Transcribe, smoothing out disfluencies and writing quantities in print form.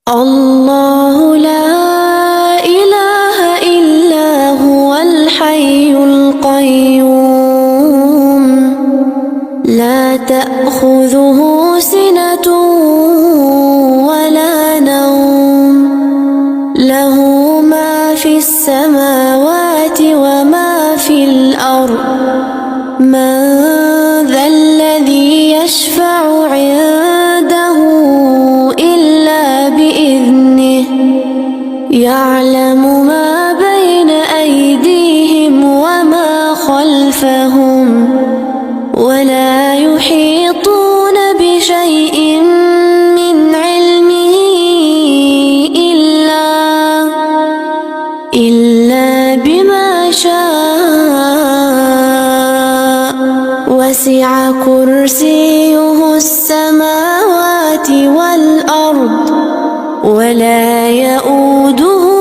الله لا إله إلا هو الحي القيوم لا تأخذه سنة ولا نوم له ما في السماوات وما في الأرض من ذا الذي يشفع عنده إلا بإذنه يعلم ما بين أيديهم وما خلفهم ولا يحيطون بشيء من علمه إلا بما شاء وسع كرسيه السماوات والأرض ولا يؤوده